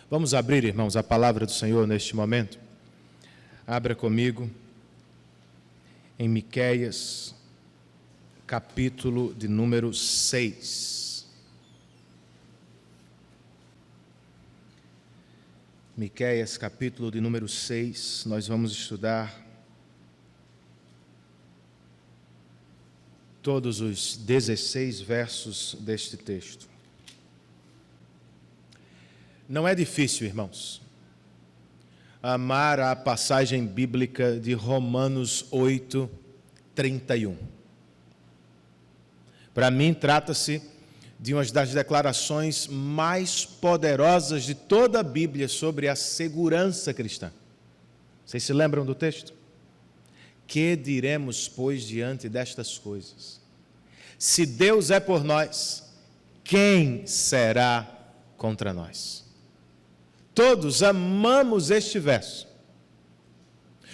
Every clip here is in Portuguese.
Vamos abrir, irmãos, a palavra do Senhor neste momento. Abra comigo em Miqueias, capítulo de número 6. Miqueias, capítulo de número 6, nós vamos estudar todos os 16 versos deste texto. Não é difícil, irmãos, amar a passagem bíblica de Romanos 8, 31. Para mim, trata-se de uma das declarações mais poderosas de toda a Bíblia sobre a segurança cristã. Vocês se lembram do texto? Que diremos, pois, diante destas coisas? Se Deus é por nós, quem será contra nós? Todos amamos este verso.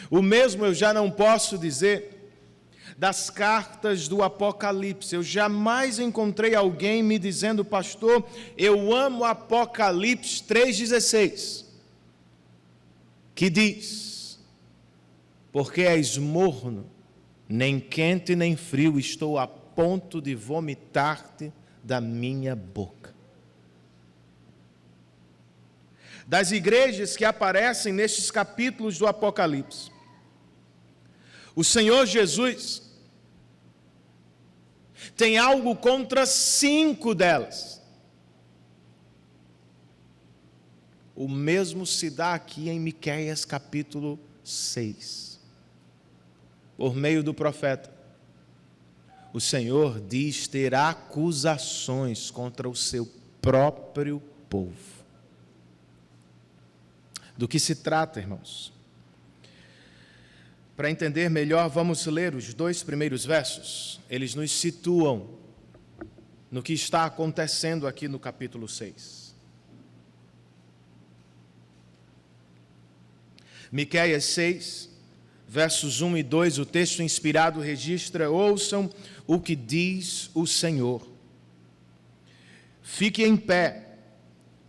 O mesmo eu já não posso dizer das cartas do Apocalipse. Eu jamais encontrei alguém me dizendo: pastor, eu amo Apocalipse 3,16, que diz: porque és morno, nem quente nem frio, estou a ponto de vomitar-te da minha boca. Das igrejas que aparecem nestes capítulos do Apocalipse, o Senhor Jesus tem algo contra 5 delas. O mesmo se dá aqui em Miqueias capítulo 6. Por meio do profeta, o Senhor diz ter acusações contra o seu próprio povo. Do que se trata, irmãos? Para entender melhor, vamos ler os 2 primeiros versos. Eles nos situam no que está acontecendo aqui no capítulo 6. Miqueias 6, versos 1 e 2, o texto inspirado registra: ouçam o que diz o Senhor. Fique em pé,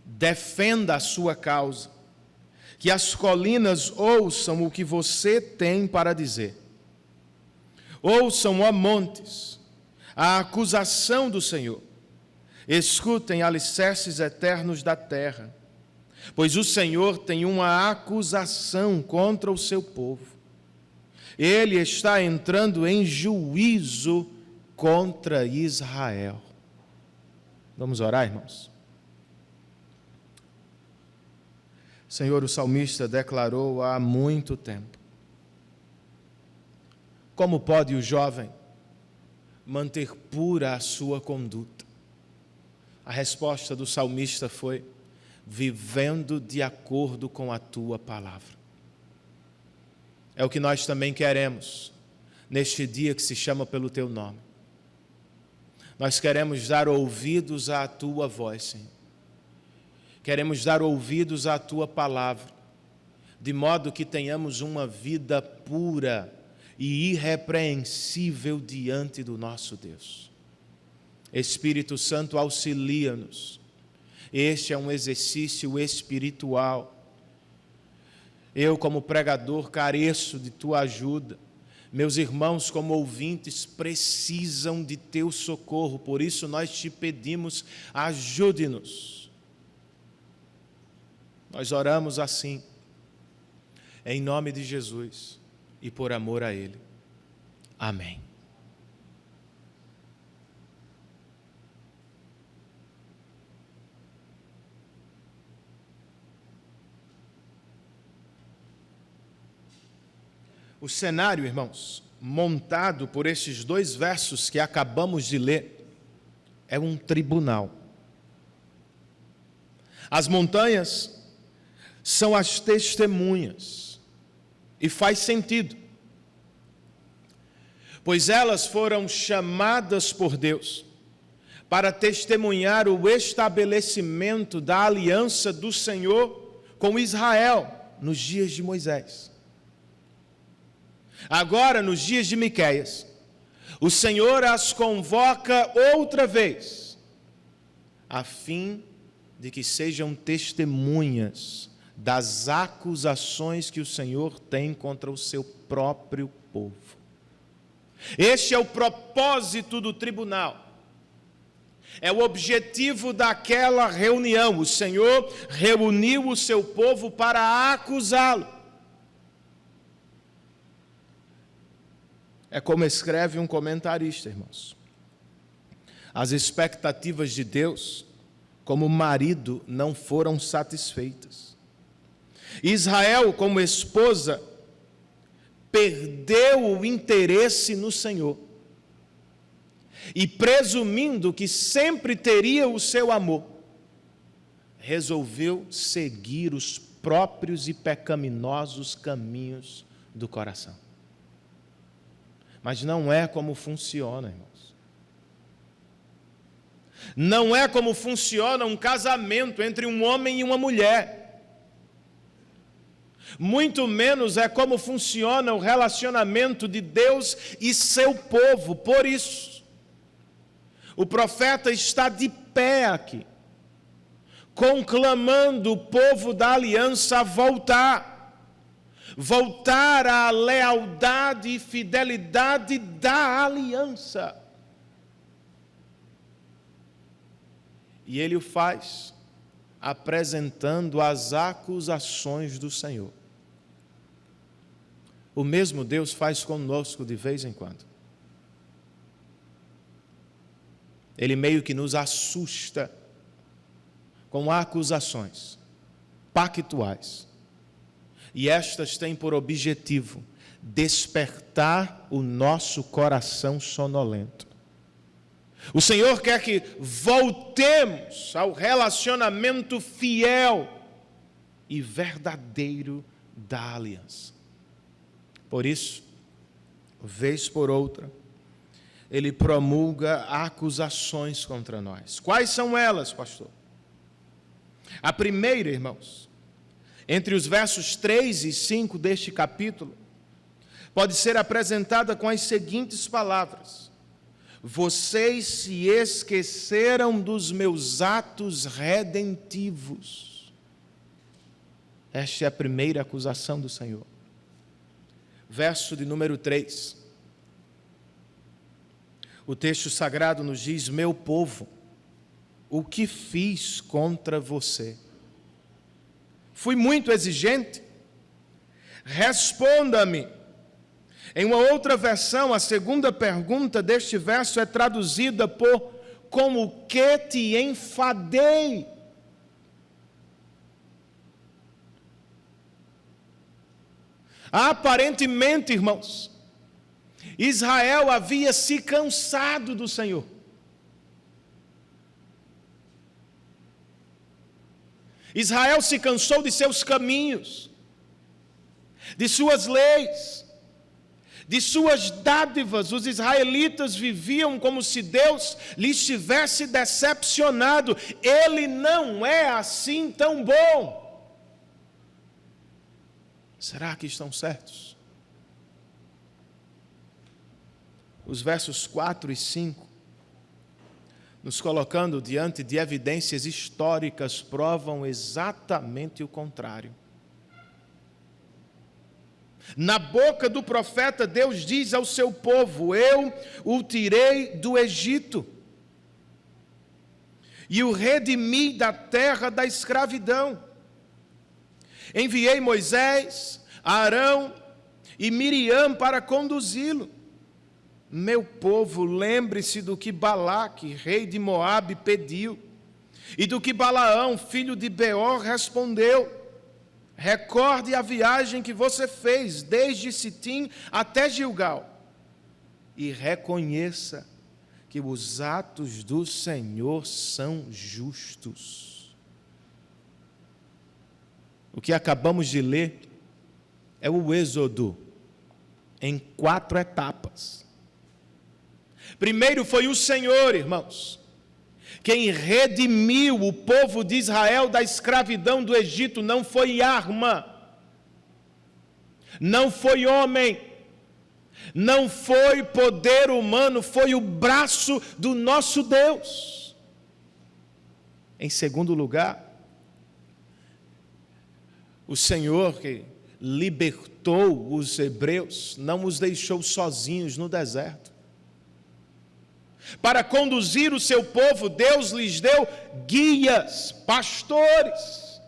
defenda a sua causa. Que as colinas ouçam o que você tem para dizer. Ouçam, ó montes, a acusação do Senhor. Escutem, alicerces eternos da terra, pois o Senhor tem uma acusação contra o seu povo. Ele está entrando em juízo contra Israel. Vamos orar, irmãos? Senhor, o salmista declarou há muito tempo: como pode o jovem manter pura a sua conduta? A resposta do salmista foi: vivendo de acordo com a tua palavra. É o que nós também queremos neste dia que se chama pelo teu nome. Nós queremos dar ouvidos à tua voz, Senhor. Queremos dar ouvidos à tua palavra, de modo que tenhamos uma vida pura e irrepreensível diante do nosso Deus. Espírito Santo, auxilia-nos. Este é um exercício espiritual. Eu, como pregador, careço de tua ajuda. Meus irmãos, como ouvintes, precisam de teu socorro. Por isso nós te pedimos: ajude-nos. Nós oramos assim, em nome de Jesus e por amor a Ele. Amém. O cenário, irmãos, montado por estes 2 versos que acabamos de ler, é um tribunal. As montanhas são as testemunhas, e faz sentido, pois elas foram chamadas por Deus para testemunhar o estabelecimento da aliança do Senhor com Israel nos dias de Moisés. Agora, nos dias de Miqueias, o Senhor as convoca outra vez, a fim de que sejam testemunhas das acusações que o Senhor tem contra o seu próprio povo. Este é o propósito do tribunal. É o objetivo daquela reunião. O Senhor reuniu o seu povo para acusá-lo. É como escreve um comentarista, irmãos. As expectativas de Deus, como marido, não foram satisfeitas. Israel, como esposa, perdeu o interesse no Senhor. E presumindo que sempre teria o seu amor, resolveu seguir os próprios e pecaminosos caminhos do coração. Mas não é como funciona, irmãos. Não é como funciona um casamento entre um homem e uma mulher. Muito menos é como funciona o relacionamento de Deus e seu povo. Por isso, o profeta está de pé aqui, conclamando o povo da aliança a voltar à lealdade e fidelidade da aliança. E ele o faz apresentando as acusações do Senhor. O mesmo Deus faz conosco de vez em quando. Ele meio que nos assusta com acusações pactuais. E estas têm por objetivo despertar o nosso coração sonolento. O Senhor quer que voltemos ao relacionamento fiel e verdadeiro da aliança. Por isso, vez por outra, ele promulga acusações contra nós. Quais são elas, pastor? A primeira, irmãos, entre os versos 3 e 5 deste capítulo, pode ser apresentada com as seguintes palavras: vocês se esqueceram dos meus atos redentivos. Esta é a primeira acusação do Senhor. Verso de número 3. O texto sagrado nos diz: meu povo, o que fiz contra você? Fui muito exigente? Responda-me. Em uma outra versão, a segunda pergunta deste verso é traduzida por: como que te enfadei? Aparentemente, irmãos, Israel havia se cansado do Senhor. Israel se cansou de seus caminhos, de suas leis, de suas dádivas. Os israelitas viviam como se Deus lhes tivesse decepcionado. Ele não é assim tão bom. Será que estão certos? Os versos 4 e 5, nos colocando diante de evidências históricas, provam exatamente o contrário. Na boca do profeta, Deus diz ao seu povo: eu o tirei do Egito e o redimi da terra da escravidão. Enviei Moisés, Arão e Miriam para conduzi-lo. Meu povo, lembre-se do que Balaque, rei de Moabe, pediu, e do que Balaão, filho de Beor, respondeu. Recorde a viagem que você fez desde Sitim até Gilgal, e reconheça que os atos do Senhor são justos. O que acabamos de ler é o Êxodo em 4 etapas. Primeiro foi o Senhor, irmãos, quem redimiu o povo de Israel da escravidão do Egito. Não foi arma, não foi homem, não foi poder humano, foi o braço do nosso Deus. Em segundo lugar, o Senhor que libertou os hebreus não os deixou sozinhos no deserto. Para conduzir o seu povo, Deus lhes deu guias, pastores.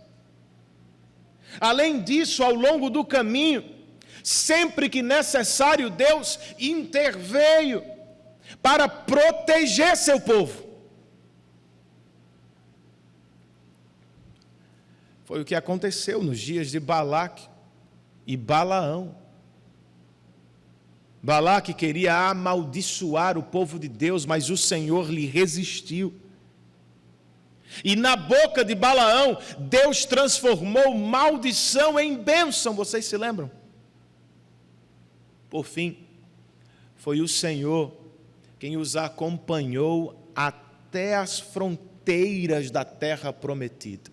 Além disso, ao longo do caminho, sempre que necessário, Deus interveio para proteger seu povo. Foi o que aconteceu nos dias de Balaque e Balaão. Balaque queria amaldiçoar o povo de Deus, mas o Senhor lhe resistiu. E na boca de Balaão, Deus transformou maldição em bênção, vocês se lembram? Por fim, foi o Senhor quem os acompanhou até as fronteiras da terra prometida.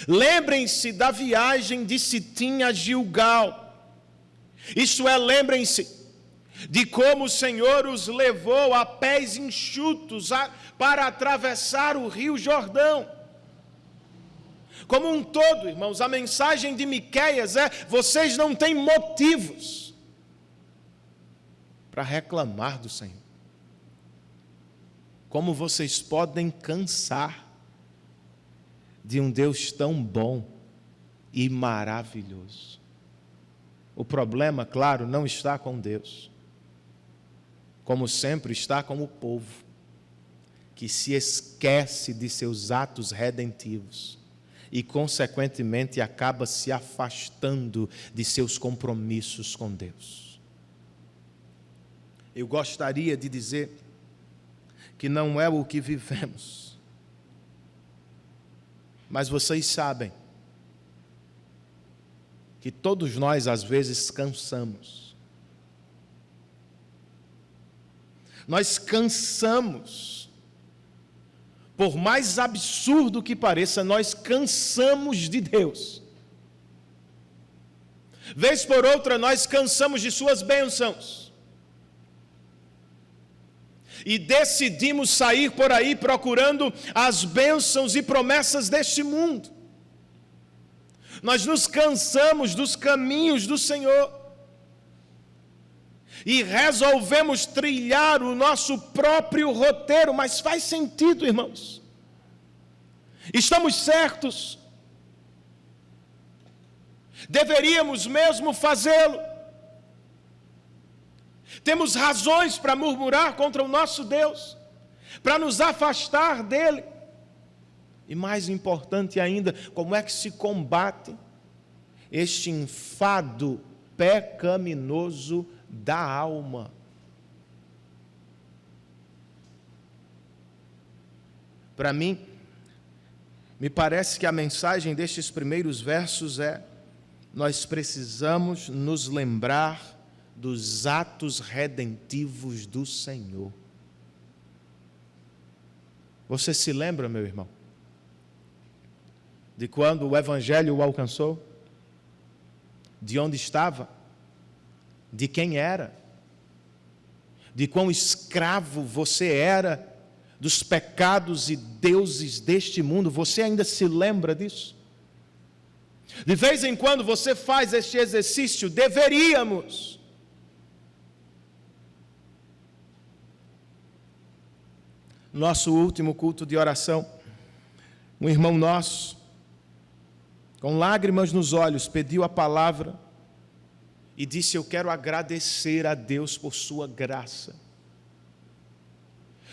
Lembrem-se da viagem de Sitim a Gilgal. Isto é, lembrem-se de como o Senhor os levou a pés enxutos para atravessar o rio Jordão. Como um todo, irmãos, a mensagem de Miqueias é: vocês não têm motivos para reclamar do Senhor. Como vocês podem cansar de um Deus tão bom e maravilhoso? O problema, claro, não está com Deus. Como sempre, está com o povo, que se esquece de seus atos redentivos e, consequentemente, acaba se afastando de seus compromissos com Deus. Eu gostaria de dizer que não é o que vivemos, mas vocês sabem que todos nós, às vezes, cansamos. Nós cansamos, por mais absurdo que pareça, nós cansamos de Deus. Vez por outra, nós cansamos de suas bênçãos. E decidimos sair por aí procurando as bênçãos e promessas deste mundo. Nós nos cansamos dos caminhos do Senhor. E resolvemos trilhar o nosso próprio roteiro, mas faz sentido, irmãos. Estamos certos. Deveríamos mesmo fazê-lo. Temos razões para murmurar contra o nosso Deus, para nos afastar dele. E mais importante ainda, como é que se combate este enfado pecaminoso da alma? Para mim, me parece que a mensagem destes primeiros versos é: nós precisamos nos lembrar dos atos redentivos do Senhor. Você se lembra, meu irmão, de quando o Evangelho o alcançou? De onde estava? De quem era? De quão escravo você era dos pecados e deuses deste mundo? Você ainda se lembra disso? De vez em quando você faz este exercício. Deveríamos. Nosso último culto de oração, um irmão nosso, com lágrimas nos olhos, pediu a palavra e disse: eu quero agradecer a Deus por sua graça.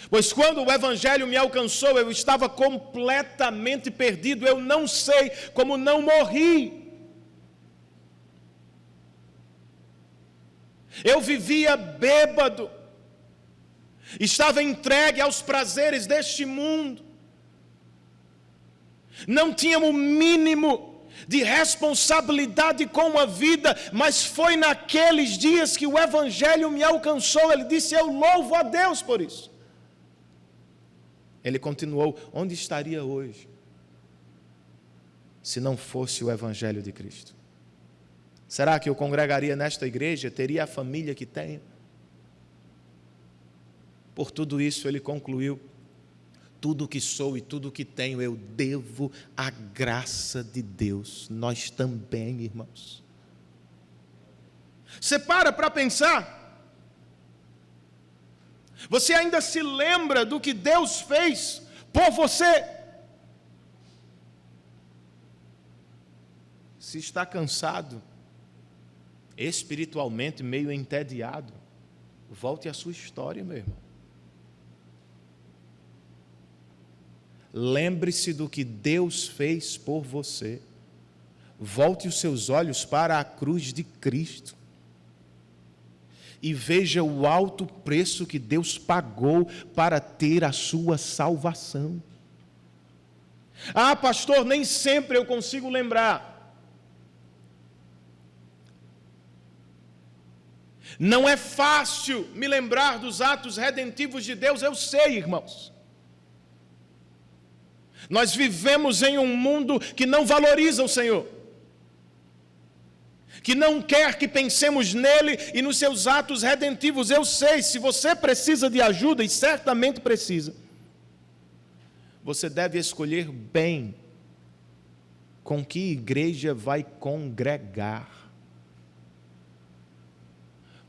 Pois quando o Evangelho me alcançou, eu estava completamente perdido. Eu não sei como não morri. Eu vivia bêbado. Estava entregue aos prazeres deste mundo. Não tinha o mínimo de responsabilidade com a vida, mas foi naqueles dias que o Evangelho me alcançou. Ele disse: eu louvo a Deus por isso. Ele continuou: onde estaria hoje se não fosse o Evangelho de Cristo? Será que eu congregaria nesta igreja? Teria a família que tenho? Por tudo isso ele concluiu: Tudo que sou e tudo que tenho eu devo à graça de Deus. Nós também, irmãos. Você para pensar. Você ainda se lembra do que Deus fez por você? Se está cansado, espiritualmente meio entediado, volte à sua história, meu irmão. Lembre-se do que Deus fez por você. Volte os seus olhos para a cruz de Cristo e veja o alto preço que Deus pagou para ter a sua salvação. Ah, pastor, nem sempre eu consigo lembrar. Não é fácil me lembrar dos atos redentivos de Deus, eu sei, irmãos. Nós vivemos em um mundo que não valoriza o Senhor, que não quer que pensemos nele e nos seus atos redentivos. Eu sei, se você precisa de ajuda, e certamente precisa, você deve escolher bem com que igreja vai congregar.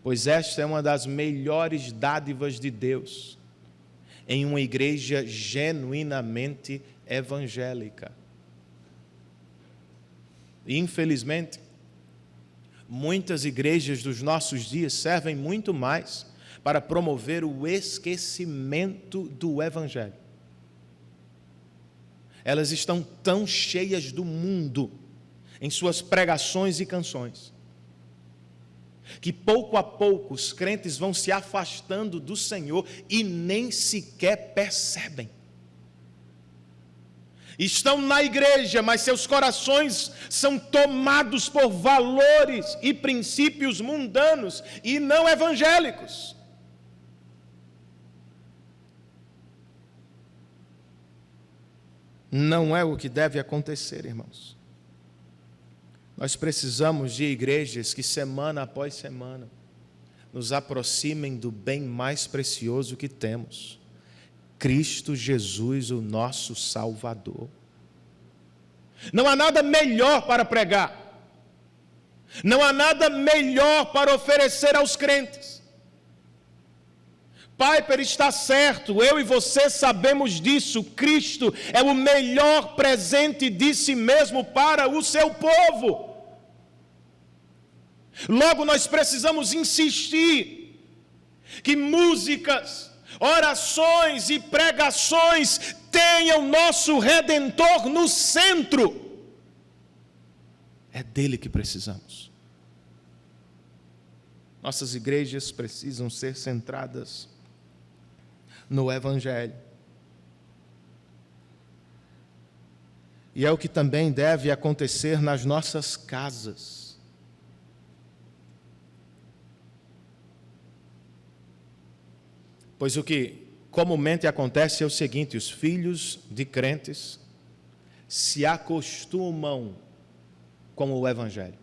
Pois esta é uma das melhores dádivas de Deus em uma igreja genuinamente evangélica. Infelizmente, muitas igrejas dos nossos dias servem muito mais para promover o esquecimento do Evangelho. Elas estão tão cheias do mundo em suas pregações e canções, que pouco a pouco os crentes vão se afastando do Senhor e nem sequer percebem. Estão na igreja, mas seus corações são tomados por valores e princípios mundanos e não evangélicos. Não é o que deve acontecer, irmãos. Nós precisamos de igrejas que semana após semana nos aproximem do bem mais precioso que temos, Cristo Jesus, o nosso Salvador. Não há nada melhor para pregar, não há nada melhor para oferecer aos crentes. Piper está certo, eu e você sabemos disso. Cristo é o melhor presente de si mesmo para o seu povo. Logo, nós precisamos insistir que músicas, orações e pregações tenham nosso Redentor no centro. É dele que precisamos. Nossas igrejas precisam ser centradas no Evangelho. E é o que também deve acontecer nas nossas casas. Pois o que comumente acontece é o seguinte: os filhos de crentes se acostumam com o Evangelho,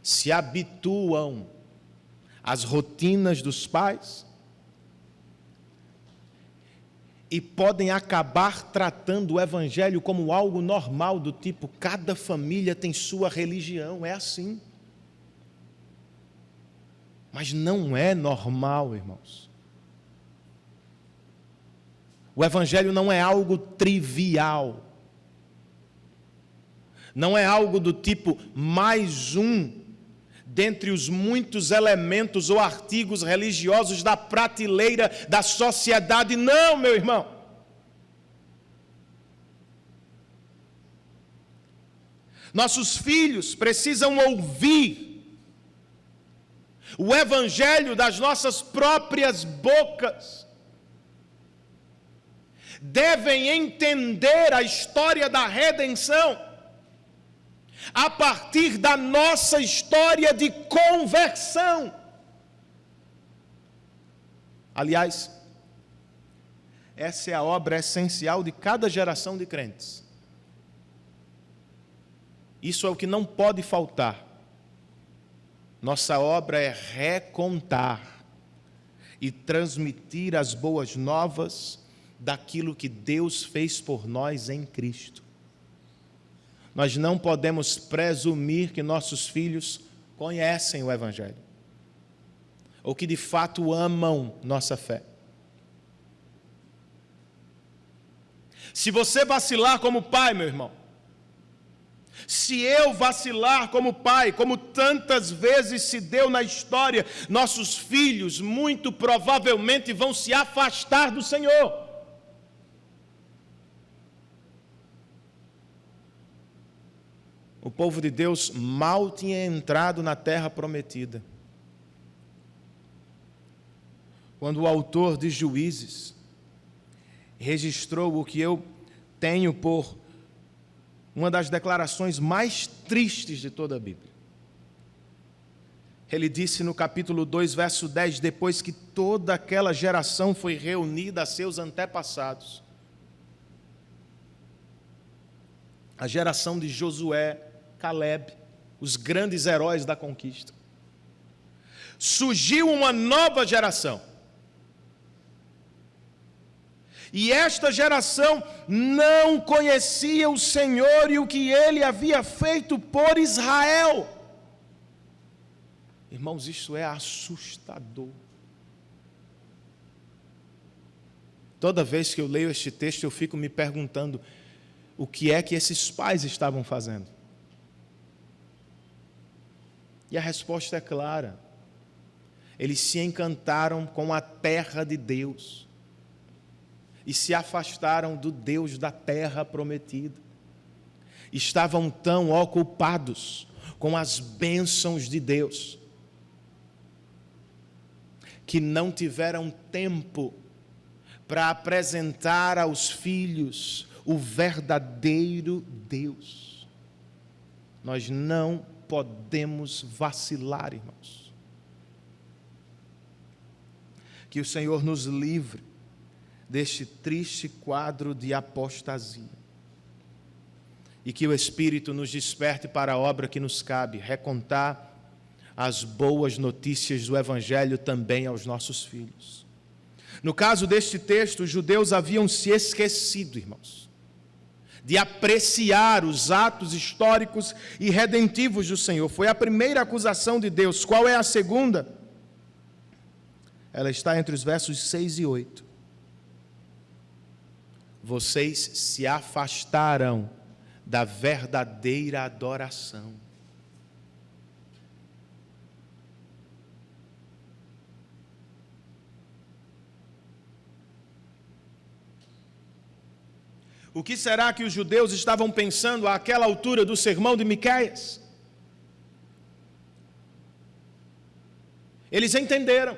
se habituam às rotinas dos pais e podem acabar tratando o Evangelho como algo normal, do tipo, cada família tem sua religião, é assim. Mas não é normal, irmãos. O Evangelho não é algo trivial. Não é algo do tipo, mais um dentre os muitos elementos ou artigos religiosos da prateleira da sociedade. Não, meu irmão. Nossos filhos precisam ouvir o Evangelho das nossas próprias bocas. Devem entender a história da redenção a partir da nossa história de conversão. Aliás, essa é a obra essencial de cada geração de crentes. Isso é o que não pode faltar. Nossa obra é recontar e transmitir as boas novas daquilo que Deus fez por nós em Cristo. Nós não podemos presumir que nossos filhos conhecem o Evangelho, ou que de fato amam nossa fé. Se você vacilar como pai, meu irmão, se eu vacilar como pai, como tantas vezes se deu na história, nossos filhos muito provavelmente vão se afastar do Senhor. O povo de Deus mal tinha entrado na terra prometida, quando o autor de Juízes registrou o que eu tenho por uma das declarações mais tristes de toda a Bíblia. Ele disse no capítulo 2, verso 10, depois que toda aquela geração foi reunida a seus antepassados, a geração de Josué, Caleb, os grandes heróis da conquista, surgiu uma nova geração. E esta geração não conhecia o Senhor e o que Ele havia feito por Israel. Irmãos, isso é assustador. Toda vez que eu leio este texto, eu fico me perguntando o que é que esses pais estavam fazendo. E a resposta é clara. Eles se encantaram com a terra de Deus e se afastaram do Deus da terra prometida. Estavam tão ocupados com as bênçãos de Deus que não tiveram tempo para apresentar aos filhos o verdadeiro Deus. Nós não podemos vacilar, irmãos. Que o Senhor nos livre deste triste quadro de apostasia e que o Espírito nos desperte para a obra que nos cabe, recontar as boas notícias do Evangelho também aos nossos filhos. No caso deste texto, os judeus haviam se esquecido, irmãos, de apreciar os atos históricos e redentivos do Senhor. Foi a primeira acusação de Deus. Qual é a segunda? Ela está entre os versos 6 e 8. Vocês se afastaram da verdadeira adoração. O que será que os judeus estavam pensando àquela altura do sermão de Miqueias? Eles entenderam.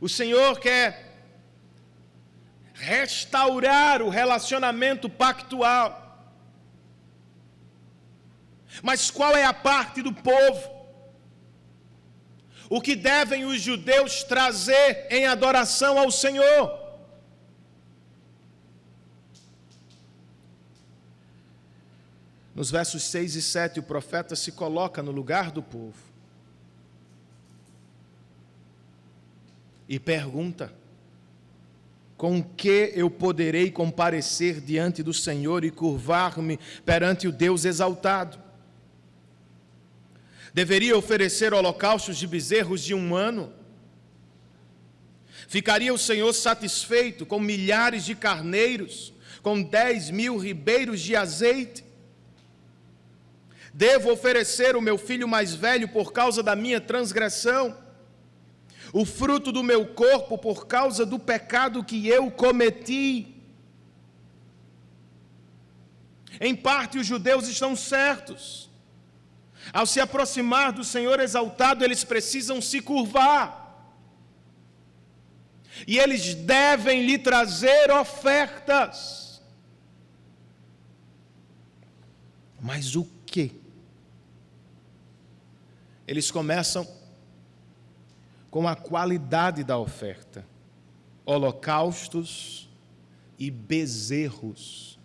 O Senhor quer restaurar o relacionamento pactual. Mas qual é a parte do povo? O que devem os judeus trazer em adoração ao Senhor? Nos versos 6 e 7, o profeta se coloca no lugar do povo e pergunta: com que eu poderei comparecer diante do Senhor e curvar-me perante o Deus exaltado? Deveria oferecer holocaustos de bezerros de 1 ano? Ficaria o Senhor satisfeito com milhares de carneiros, com 10.000 ribeiros de azeite? Devo oferecer o meu filho mais velho por causa da minha transgressão, o fruto do meu corpo por causa do pecado que eu cometi? Em parte, os judeus estão certos. Ao se aproximar do Senhor exaltado, eles precisam se curvar. E eles devem lhe trazer ofertas. Mas o quê? Eles começam com a qualidade da oferta: holocaustos e bezerros.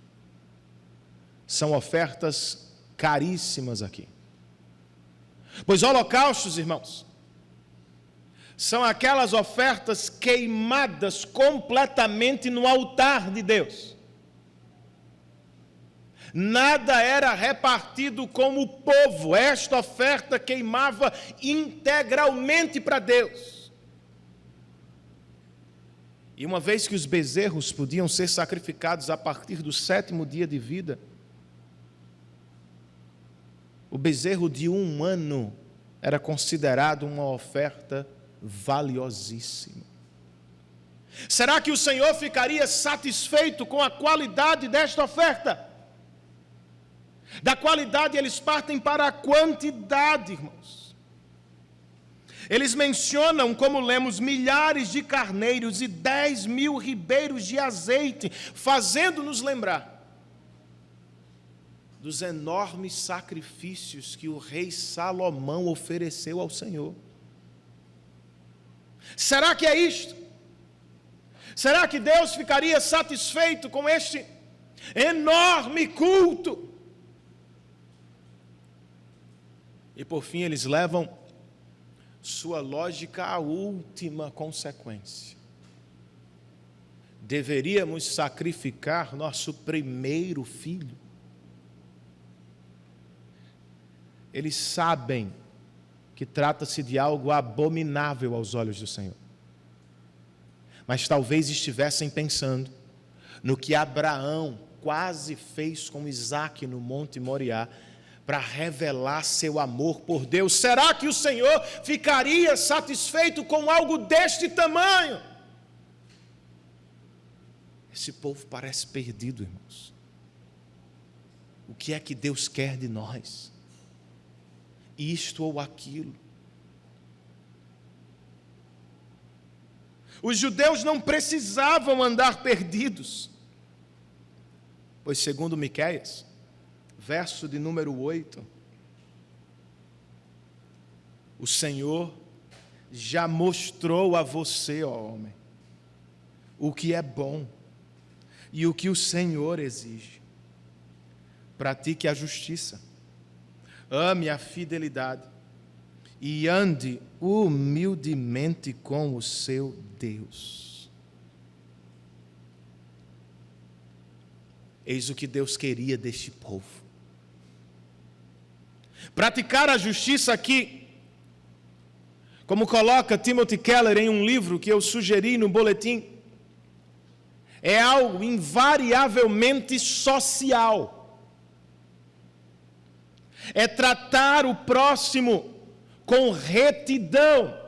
São ofertas caríssimas aqui. Pois holocaustos, irmãos, são aquelas ofertas queimadas completamente no altar de Deus. Nada era repartido com o povo. Esta oferta queimava integralmente para Deus. E uma vez que os bezerros podiam ser sacrificados a partir do 7º dia de vida, o bezerro de 1 ano era considerado uma oferta valiosíssima. Será que o Senhor ficaria satisfeito com a qualidade desta oferta? Da qualidade eles partem para a quantidade, irmãos. Eles mencionam, como lemos, milhares de carneiros e 10.000 ribeiros de azeite, fazendo-nos lembrar dos enormes sacrifícios que o rei Salomão ofereceu ao Senhor. Será que é isto? Será que Deus ficaria satisfeito com este enorme culto? E por fim eles levam sua lógica à última consequência. Deveríamos sacrificar nosso primeiro filho. Eles sabem que trata-se de algo abominável aos olhos do Senhor. Mas talvez estivessem pensando no que Abraão quase fez com Isaque no Monte Moriá, para revelar seu amor por Deus. Será que o Senhor ficaria satisfeito com algo deste tamanho? Esse povo parece perdido, irmãos. O que é que Deus quer de nós? Isto ou aquilo? Os judeus não precisavam andar perdidos, pois segundo Miqueias, verso de número 8, o Senhor já mostrou a você, ó homem, o que é bom e o que o Senhor exige. Pratique a justiça, ame a fidelidade e ande humildemente com o seu Deus. Eis o que Deus queria deste povo. Praticar a justiça aqui, como coloca Timothy Keller em um livro que eu sugeri no boletim, é algo invariavelmente social. É tratar o próximo com retidão.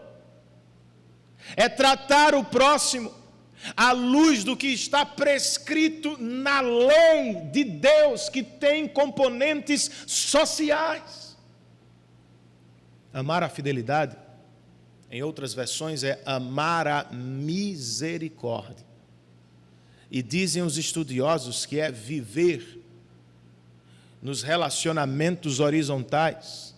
É tratar o próximo à luz do que está prescrito na lei de Deus, que tem componentes sociais. Amar a fidelidade, em outras versões, é amar a misericórdia. E dizem os estudiosos que é viver nos relacionamentos horizontais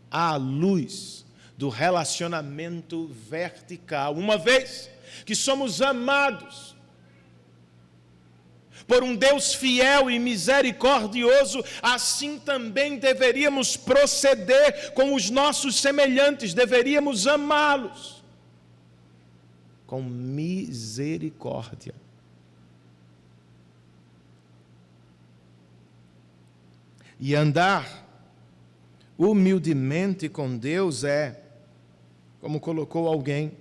à luz do relacionamento vertical. Uma vez que somos amados por um Deus fiel e misericordioso, assim também deveríamos proceder com os nossos semelhantes, deveríamos amá-los com misericórdia. E andar humildemente com Deus é, como colocou alguém,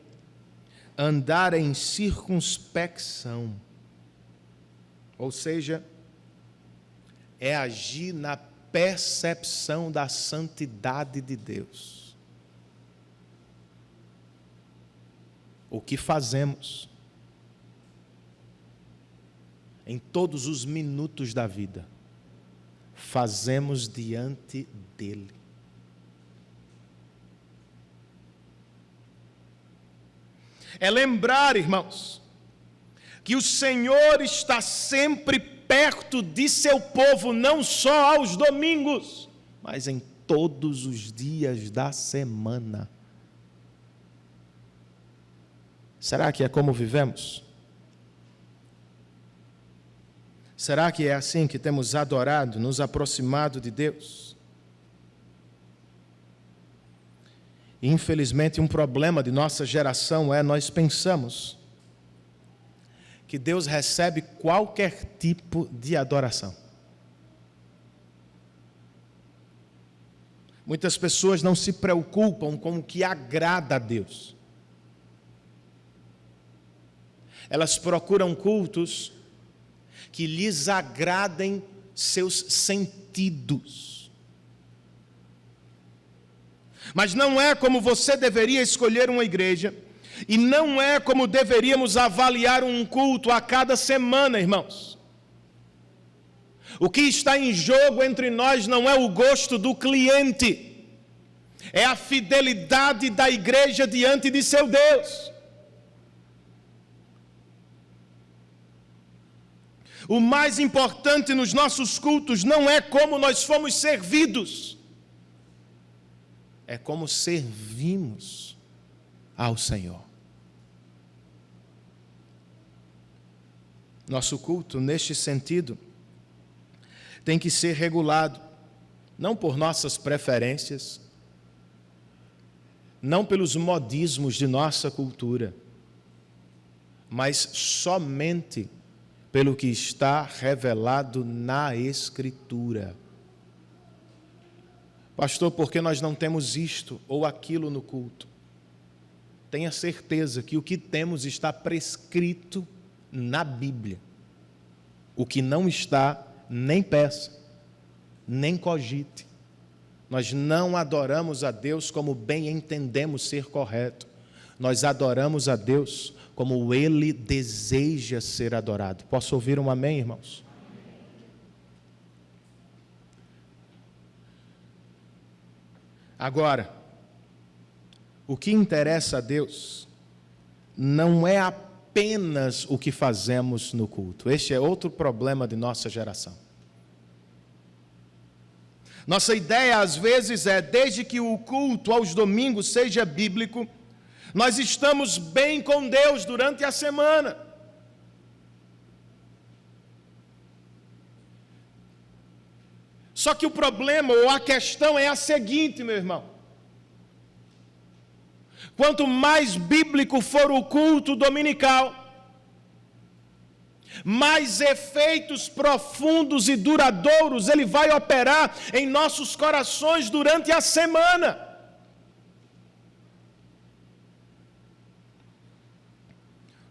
andar em circunspecção. Ou seja, é agir na percepção da santidade de Deus. O que fazemos em todos os minutos da vida, fazemos diante dele. É lembrar, irmãos, que o Senhor está sempre perto de seu povo, não só aos domingos, mas em todos os dias da semana. Será que é como vivemos? Será que é assim que temos adorado, nos aproximado de Deus? E, infelizmente, um problema de nossa geração é nós pensamos que Deus recebe qualquer tipo de adoração. Muitas pessoas não se preocupam com o que agrada a Deus. Elas procuram cultos que lhes agradem seus sentidos. Mas não é como você deveria escolher uma igreja, e não é como deveríamos avaliar um culto a cada semana, irmãos. O que está em jogo entre nós não é o gosto do cliente, é a fidelidade da igreja diante de seu Deus. O mais importante nos nossos cultos não é como nós fomos servidos, é como servimos ao Senhor. Nosso culto, neste sentido, tem que ser regulado, não por nossas preferências, não pelos modismos de nossa cultura, mas somente pelo que está revelado na Escritura. Pastor, por que nós não temos isto ou aquilo no culto? Tenha certeza que o que temos está prescrito na Bíblia. O que não está, nem peça, nem cogite. Nós não adoramos a Deus como bem entendemos ser correto. Nós adoramos a Deus como Ele deseja ser adorado. Posso ouvir um amém, irmãos? Agora, o que interessa a Deus não é apenas o que fazemos no culto. Este é outro problema de nossa geração. Nossa ideia, às vezes, é, desde que o culto aos domingos seja bíblico, nós estamos bem com Deus durante a semana. Só que o problema ou a questão é a seguinte, meu irmão. Quanto mais bíblico for o culto dominical, mais efeitos profundos e duradouros ele vai operar em nossos corações durante a semana.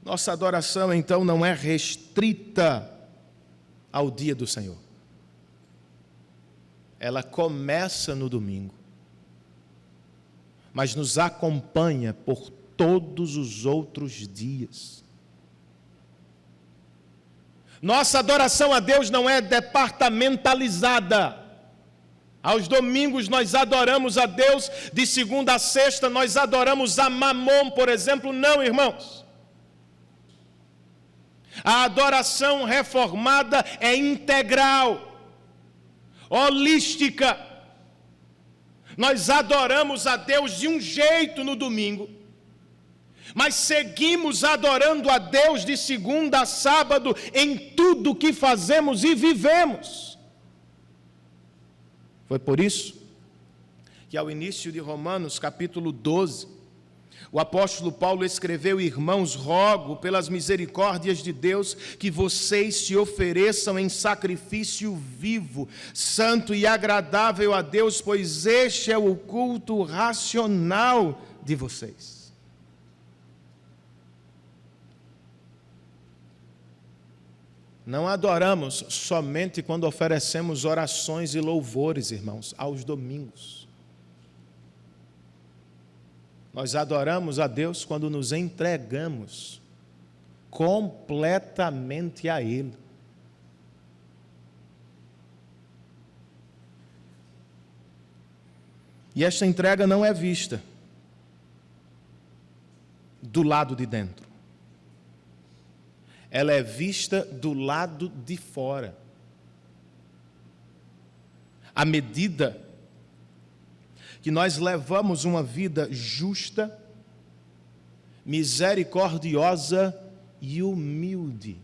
Nossa adoração, então, não é restrita ao dia do Senhor. Ela começa no domingo, mas nos acompanha por todos os outros dias. Nossa adoração a Deus não é departamentalizada. Aos domingos nós adoramos a Deus, de segunda a sexta nós adoramos a Mamon, por exemplo. Não, irmãos. A adoração reformada é integral, holística. Nós adoramos a Deus de um jeito no domingo, mas seguimos adorando a Deus de segunda a sábado em tudo que fazemos e vivemos. Foi por isso que ao início de Romanos, capítulo 12, o apóstolo Paulo escreveu: irmãos, rogo pelas misericórdias de Deus que vocês se ofereçam em sacrifício vivo, santo e agradável a Deus, pois este é o culto racional de vocês. Não adoramos somente quando oferecemos orações e louvores, irmãos, aos domingos. Nós adoramos a Deus quando nos entregamos completamente a Ele. E esta entrega não é vista do lado de dentro. Ela é vista do lado de fora. À medida que nós levamos uma vida justa, misericordiosa e humilde.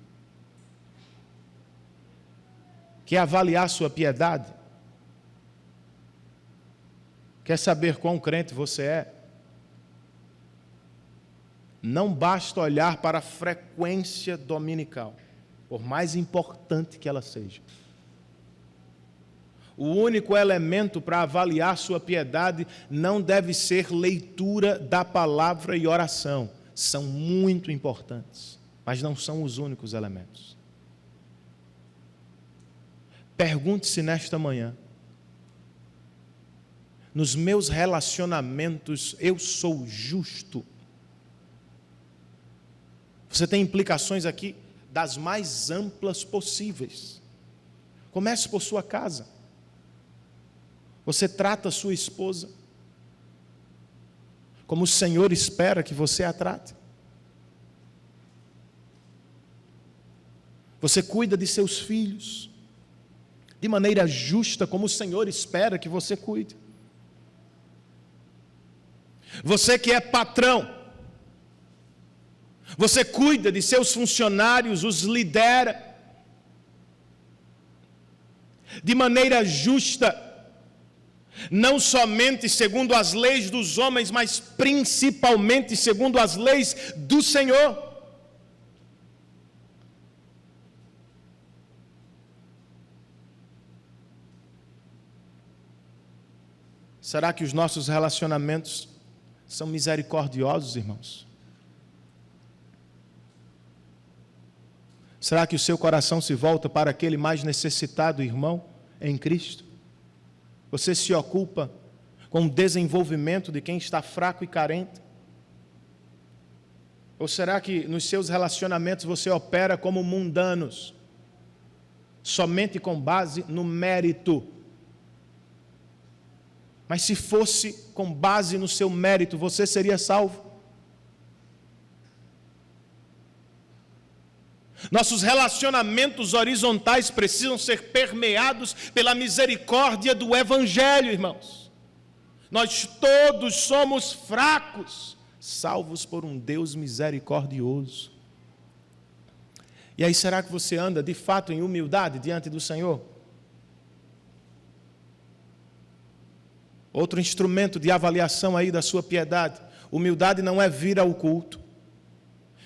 Quer avaliar sua piedade? Quer saber quão crente você é? Não basta olhar para a frequência dominical, por mais importante que ela seja. O único elemento para avaliar sua piedade não deve ser leitura da palavra e oração. São muito importantes, mas não são os únicos elementos. Pergunte-se nesta manhã: nos meus relacionamentos eu sou justo? Você tem implicações aqui das mais amplas possíveis. Comece por sua casa. Você trata a sua esposa como o Senhor espera que você a trate? Você cuida de seus filhos de maneira justa, como o Senhor espera que você cuide? Você que é patrão, você cuida de seus funcionários, os lidera de maneira justa, não somente segundo as leis dos homens, mas principalmente segundo as leis do Senhor. Será que os nossos relacionamentos são misericordiosos, irmãos? Será que o seu coração se volta para aquele mais necessitado irmão em Cristo? Você se ocupa com o desenvolvimento de quem está fraco e carente? Ou será que nos seus relacionamentos você opera como mundanos, somente com base no mérito? Mas se fosse com base no seu mérito, você seria salvo? Nossos relacionamentos horizontais precisam ser permeados pela misericórdia do Evangelho, irmãos. Nós todos somos fracos, salvos por um Deus misericordioso. E aí, será que você anda de fato em humildade diante do Senhor? Outro instrumento de avaliação aí da sua piedade. Humildade não é vir ao culto,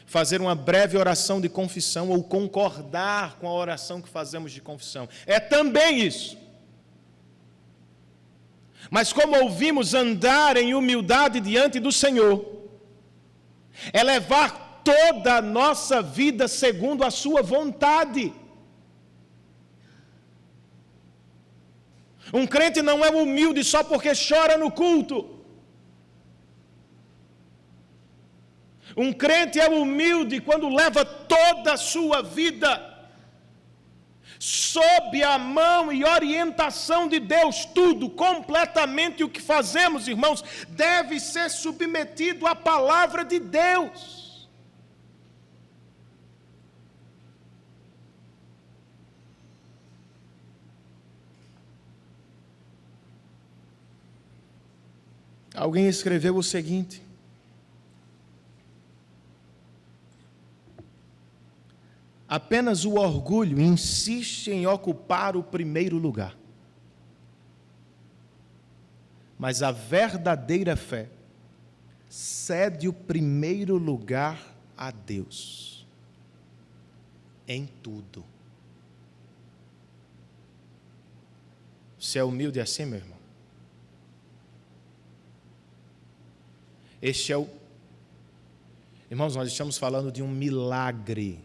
fazer uma breve oração de confissão ou concordar com a oração que fazemos de confissão. É também isso. Mas como ouvimos, andar em humildade diante do Senhor é levar toda a nossa vida segundo a sua vontade. Um crente não é humilde só porque chora no culto. Um crente é humilde quando leva toda a sua vida sob a mão e orientação de Deus. Tudo, completamente o que fazemos, irmãos, deve ser submetido à palavra de Deus. Alguém escreveu o seguinte: apenas o orgulho insiste em ocupar o primeiro lugar, mas a verdadeira fé cede o primeiro lugar a Deus em tudo. Você é humilde assim, meu irmão? Este é o... Irmãos, nós estamos falando de um milagre.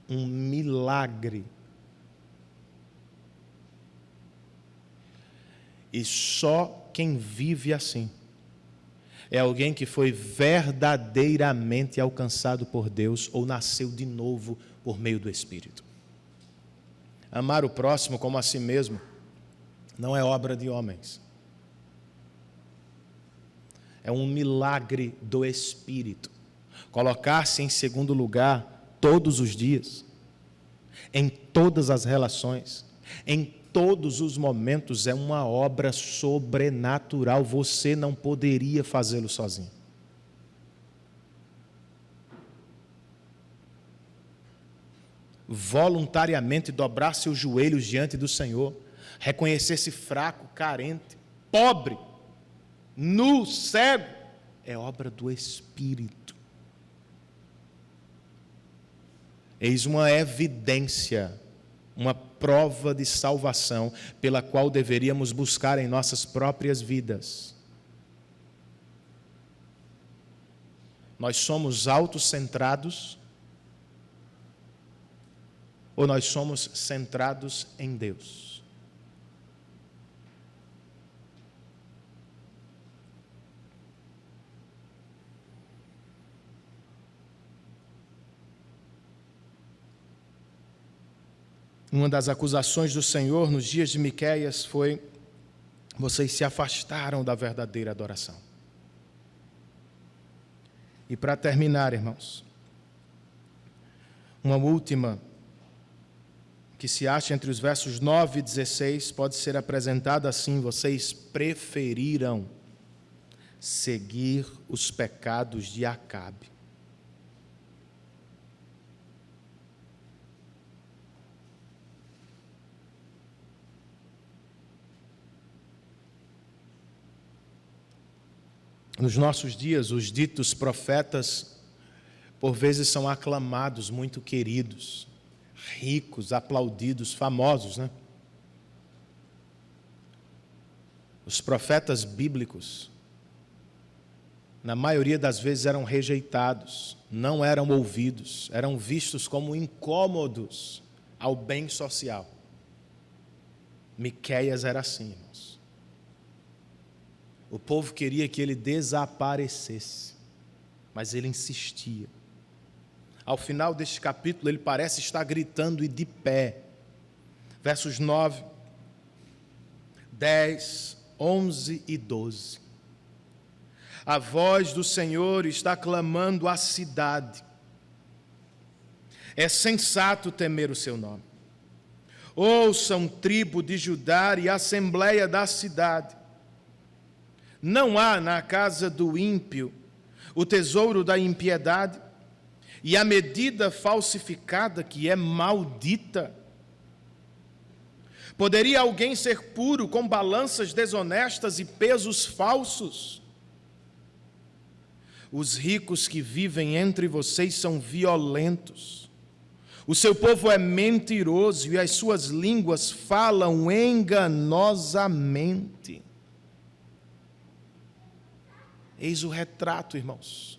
Um milagre. E só quem vive assim é alguém que foi verdadeiramente alcançado por Deus ou nasceu de novo por meio do Espírito. Amar o próximo como a si mesmo não é obra de homens. É um milagre do Espírito. Colocar-se em segundo lugar todos os dias, em todas as relações, em todos os momentos, é uma obra sobrenatural. Você não poderia fazê-lo sozinho. Voluntariamente dobrar seus joelhos diante do Senhor, reconhecer-se fraco, carente, pobre, nu, cego, é obra do Espírito. Eis uma evidência, uma prova de salvação pela qual deveríamos buscar em nossas próprias vidas. Nós somos autocentrados ou nós somos centrados em Deus? Uma das acusações do Senhor nos dias de Miqueias foi: vocês se afastaram da verdadeira adoração. E para terminar, irmãos, uma última que se acha entre os versos 9 e 16 pode ser apresentada assim: vocês preferiram seguir os pecados de Acabe. Nos nossos dias, os ditos profetas, por vezes, são aclamados, muito queridos, ricos, aplaudidos, famosos, né? Os profetas bíblicos, na maioria das vezes, eram rejeitados, não eram ouvidos, eram vistos como incômodos ao bem social. Miqueias era assim, irmãos. O povo queria que ele desaparecesse, mas ele insistia. Ao final deste capítulo, ele parece estar gritando e de pé. Versos 9, 10, 11 e 12. A voz do Senhor está clamando à cidade. É sensato temer o seu nome. Ouçam, tribo de Judá e assembleia da cidade. Não há na casa do ímpio o tesouro da impiedade e a medida falsificada que é maldita. Poderia alguém ser puro com balanças desonestas e pesos falsos? Os ricos que vivem entre vocês são violentos. O seu povo é mentiroso e as suas línguas falam enganosamente. Eis o retrato, irmãos,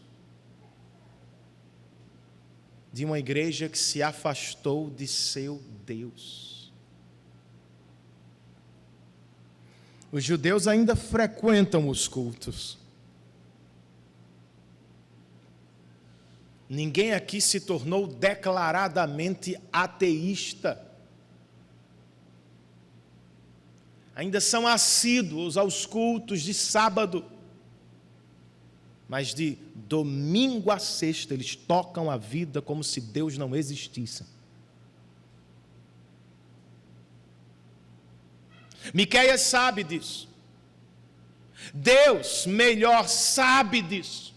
de uma igreja que se afastou de seu Deus. Os judeus ainda frequentam os cultos. Ninguém aqui se tornou declaradamente ateísta. Ainda são assíduos aos cultos de sábado. Mas de domingo a sexta eles tocam a vida como se Deus não existisse. Miqueias sabe disso. Deus melhor sabe disso.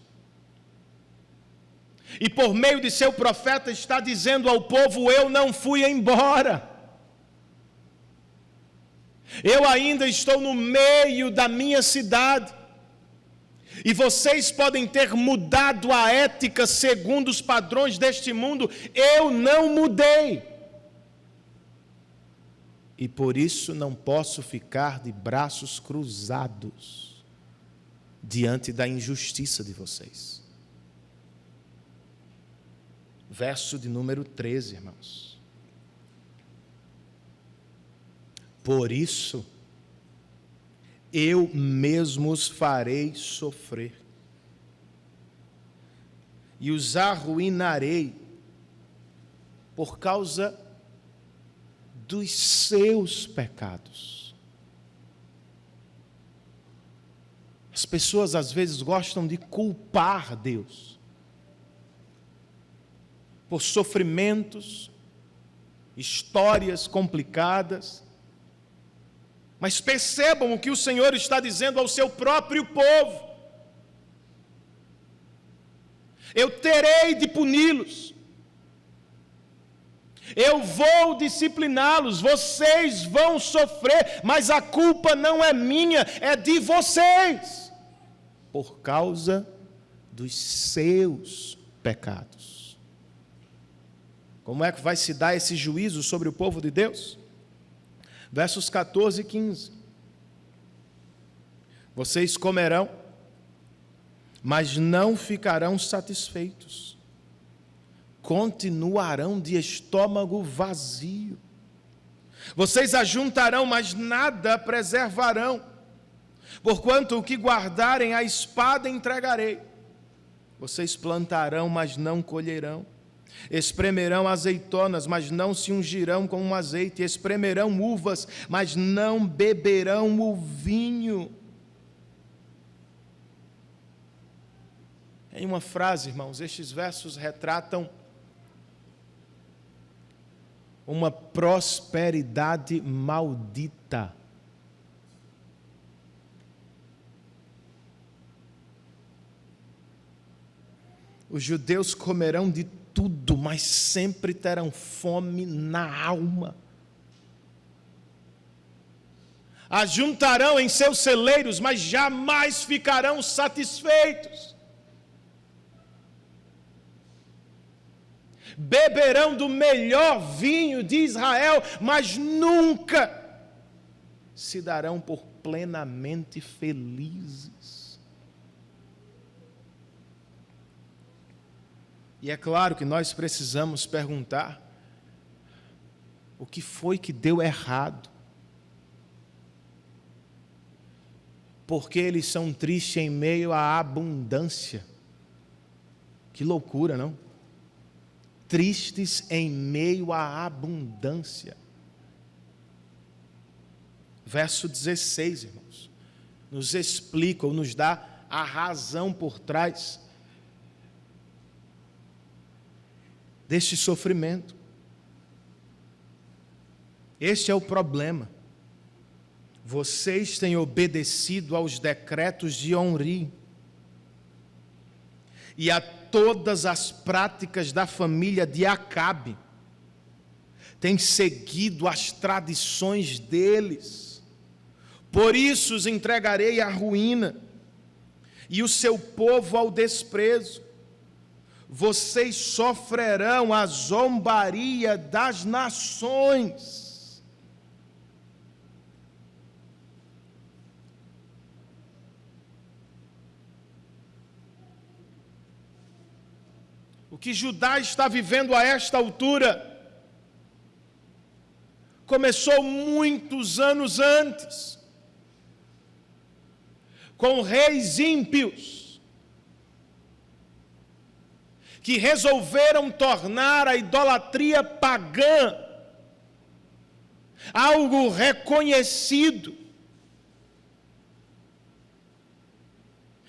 E por meio de seu profeta está dizendo ao povo: eu não fui embora. Eu ainda estou no meio da minha cidade. E vocês podem ter mudado a ética segundo os padrões deste mundo, eu não mudei. E por isso não posso ficar de braços cruzados diante da injustiça de vocês. Verso de número 13, irmãos. Por isso, eu mesmo os farei sofrer, e os arruinarei por causa dos seus pecados. As pessoas às vezes gostam de culpar Deus por sofrimentos, histórias complicadas. Mas percebam o que o Senhor está dizendo ao seu próprio povo: eu terei de puni-los, eu vou discipliná-los, vocês vão sofrer, mas a culpa não é minha, é de vocês, por causa dos seus pecados. Como é que vai se dar esse juízo sobre o povo de Deus? Versos 14 e 15. Vocês comerão, mas não ficarão satisfeitos. Continuarão de estômago vazio. Vocês ajuntarão, mas nada preservarão. Porquanto o que guardarem a espada entregarei. Vocês plantarão, mas não colherão. Espremerão azeitonas, mas não se ungirão com um azeite. Espremerão uvas, mas não beberão o vinho. Em uma frase, irmãos, estes versos retratam uma prosperidade maldita. Os judeus comerão de tudo, mas sempre terão fome na alma. Ajuntarão em seus celeiros, mas jamais ficarão satisfeitos. Beberão do melhor vinho de Israel, mas nunca se darão por plenamente felizes. E é claro que nós precisamos perguntar: o que foi que deu errado? Porque eles são tristes em meio à abundância. Que loucura, não? Tristes em meio à abundância. Verso 16, irmãos, nos explica ou nos dá a razão por trás deste sofrimento. Este é o problema. Vocês têm obedecido aos decretos de Omri e a todas as práticas da família de Acabe. Têm seguido as tradições deles. Por isso os entregarei à ruína e o seu povo ao desprezo. Vocês sofrerão a zombaria das nações. O que Judá está vivendo a esta altura começou muitos anos antes, com reis ímpios que resolveram tornar a idolatria pagã algo reconhecido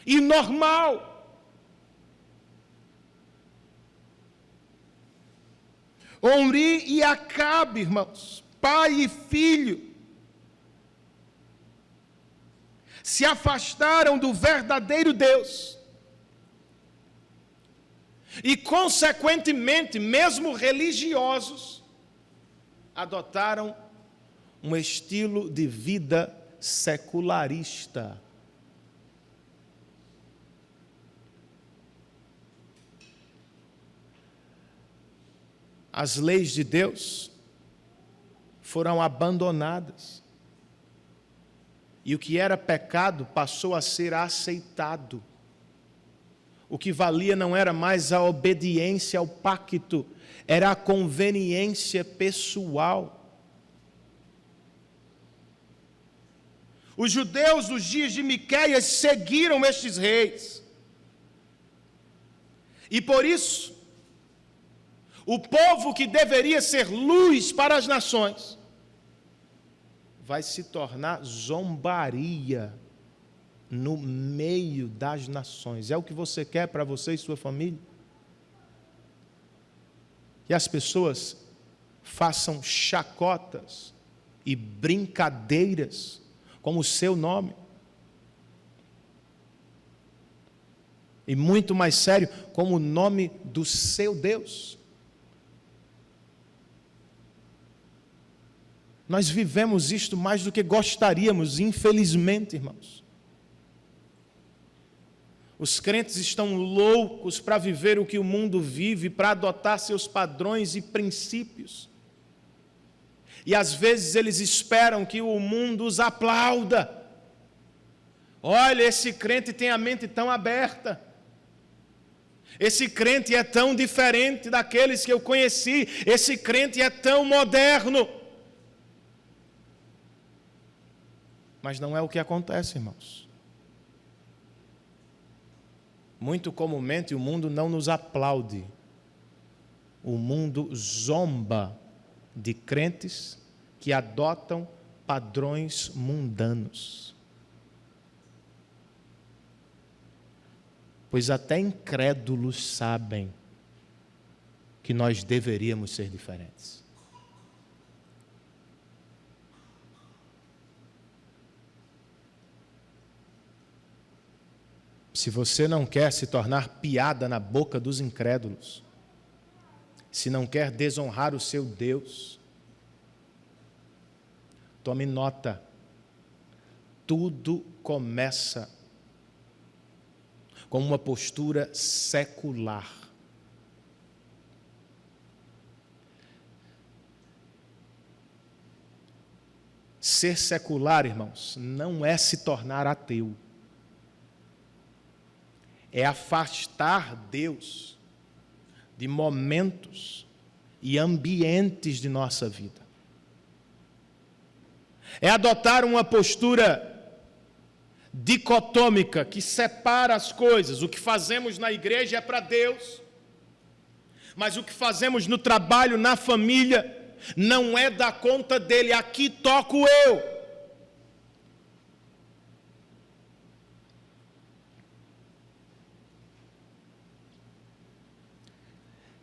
e normal. Omri e Acabe, irmãos, pai e filho, se afastaram do verdadeiro Deus e, consequentemente, mesmo religiosos, adotaram um estilo de vida secularista. As leis de Deus foram abandonadas. E o que era pecado passou a ser aceitado. O que valia não era mais a obediência ao pacto, era a conveniência pessoal. Os judeus dos dias de Miqueias seguiram estes reis. E por isso, o povo que deveria ser luz para as nações vai se tornar zombaria no meio das nações. É o que você quer para você e sua família? Que as pessoas façam chacotas e brincadeiras com o seu nome. E muito mais sério, com o nome do seu Deus. Nós vivemos isto mais do que gostaríamos, infelizmente, irmãos. Os crentes estão loucos para viver o que o mundo vive, para adotar seus padrões e princípios. E às vezes eles esperam que o mundo os aplauda. Olha, esse crente tem a mente tão aberta. Esse crente é tão diferente daqueles que eu conheci. Esse crente é tão moderno. Mas não é o que acontece, irmãos. Muito comumente o mundo não nos aplaude. O mundo zomba de crentes que adotam padrões mundanos. Pois até incrédulos sabem que nós deveríamos ser diferentes. Se você não quer se tornar piada na boca dos incrédulos, se não quer desonrar o seu Deus, tome nota, tudo começa com uma postura secular. Ser secular, irmãos, não é se tornar ateu. É afastar Deus de momentos e ambientes de nossa vida. É adotar uma postura dicotômica que separa as coisas. O que fazemos na igreja é para Deus, mas o que fazemos no trabalho, na família, não é da conta dele. Aqui toco eu.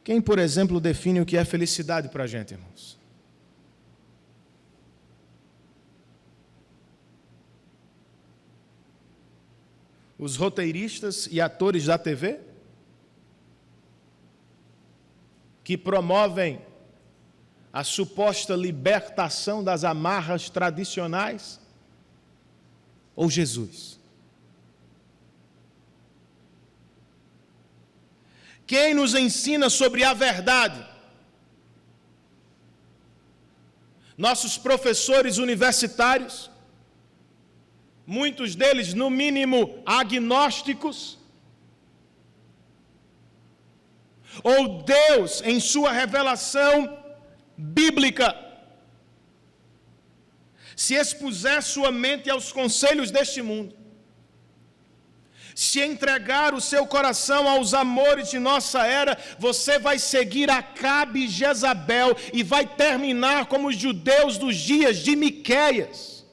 Quem, por exemplo, define o que é felicidade para a gente, irmãos? Os roteiristas e atores da TV? Que promovem a suposta libertação das amarras tradicionais? Ou Jesus? Quem nos ensina sobre a verdade? Nossos professores universitários, muitos deles, no mínimo, agnósticos? Ou Deus, em sua revelação bíblica, se expuser sua mente aos conselhos deste mundo, se entregar o seu coração aos amores de nossa era, você vai seguir Acabe e Jezabel e vai terminar como os judeus dos dias de Miqueias.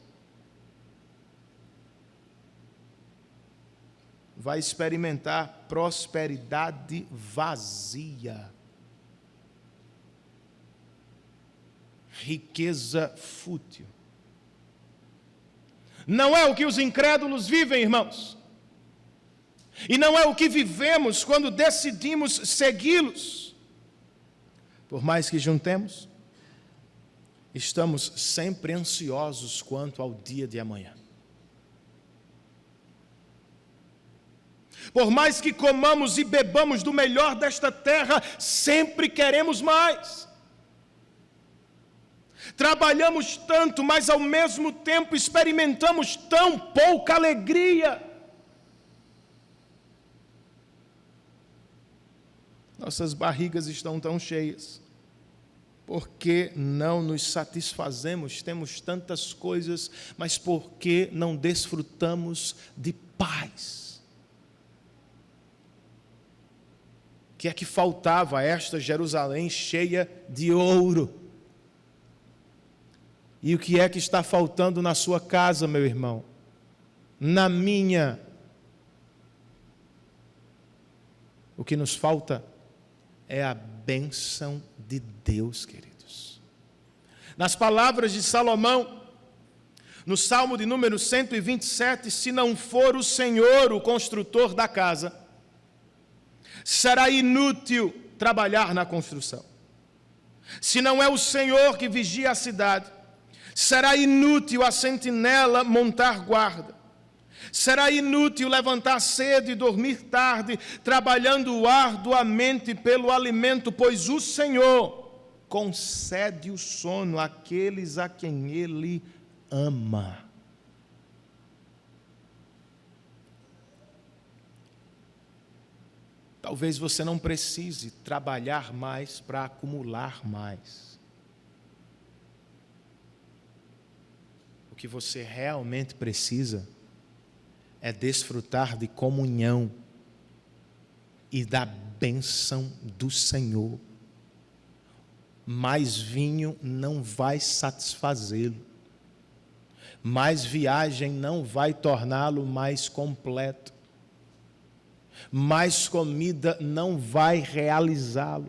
Vai experimentar prosperidade vazia, riqueza fútil. Não é o que os incrédulos vivem, irmãos. E não é o que vivemos quando decidimos segui-los. Por mais que juntemos, estamos sempre ansiosos quanto ao dia de amanhã. Por mais que comamos e bebamos do melhor desta terra, sempre queremos mais. Trabalhamos tanto, mas ao mesmo tempo experimentamos tão pouca alegria. Nossas barrigas estão tão cheias. Por que não nos satisfazemos? Temos tantas coisas, mas por que não desfrutamos de paz? O que é que faltava a esta Jerusalém cheia de ouro? E o que é que está faltando na sua casa, meu irmão? Na minha? O que nos falta é a bênção de Deus, queridos. Nas palavras de Salomão, no Salmo de número 127, se não for o Senhor o construtor da casa, será inútil trabalhar na construção. Se não é o Senhor que vigia a cidade, será inútil a sentinela montar guarda. Será inútil levantar cedo e dormir tarde, trabalhando arduamente pelo alimento, pois o Senhor concede o sono àqueles a quem Ele ama. Talvez você não precise trabalhar mais para acumular mais. O que você realmente precisa é desfrutar de comunhão e da bênção do Senhor. Mais vinho não vai satisfazê-lo. Mais viagem não vai torná-lo mais completo. Mais comida não vai realizá-lo.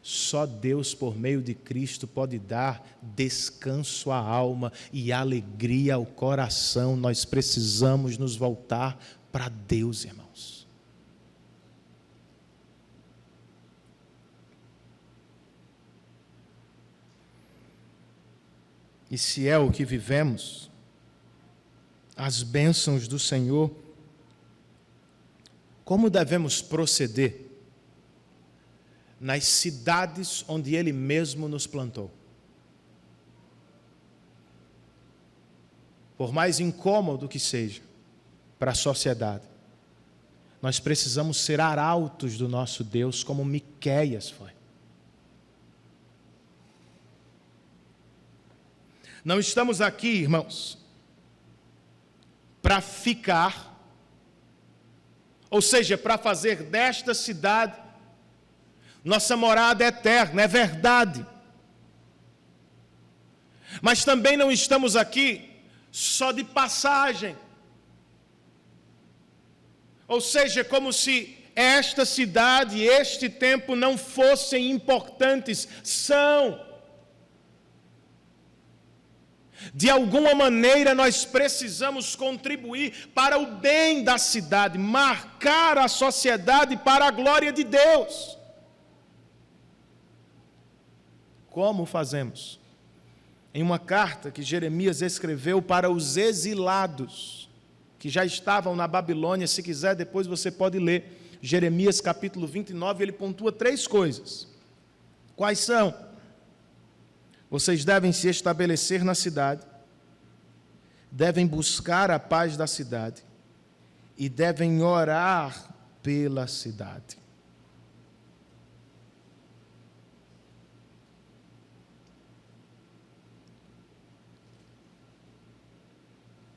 Só Deus, por meio de Cristo, pode dar descanso à alma e alegria ao coração. Nós precisamos nos voltar para Deus, irmãos. E se é o que vivemos, as bênçãos do Senhor, como devemos proceder nas cidades onde Ele mesmo nos plantou? Por mais incômodo que seja para a sociedade, nós precisamos ser arautos do nosso Deus, como Miqueias foi. Não estamos aqui, irmãos, para ficar, ou seja, para fazer desta cidade nossa morada eterna, é verdade. Mas também não estamos aqui só de passagem. Ou seja, como se esta cidade e este tempo não fossem importantes. São. De alguma maneira nós precisamos contribuir para o bem da cidade, marcar a sociedade para a glória de Deus. Como fazemos? Em uma carta que Jeremias escreveu para os exilados, que já estavam na Babilônia, se quiser depois você pode ler, Jeremias capítulo 29, ele pontua 3 coisas. Quais são? Vocês devem se estabelecer na cidade, devem buscar a paz da cidade e devem orar pela cidade.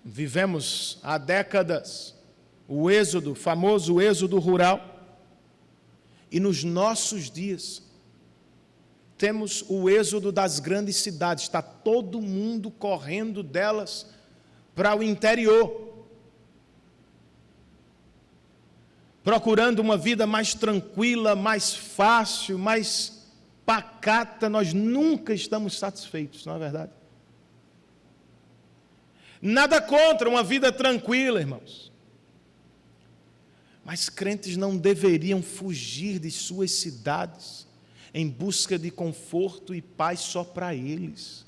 Vivemos há décadas o êxodo, o famoso êxodo rural, e nos nossos dias temos o êxodo das grandes cidades, está todo mundo correndo delas para o interior, procurando uma vida mais tranquila, mais fácil, mais pacata. Nós nunca estamos satisfeitos, não é verdade? Nada contra uma vida tranquila, irmãos. Mas crentes não deveriam fugir de suas cidades em busca de conforto e paz só para eles.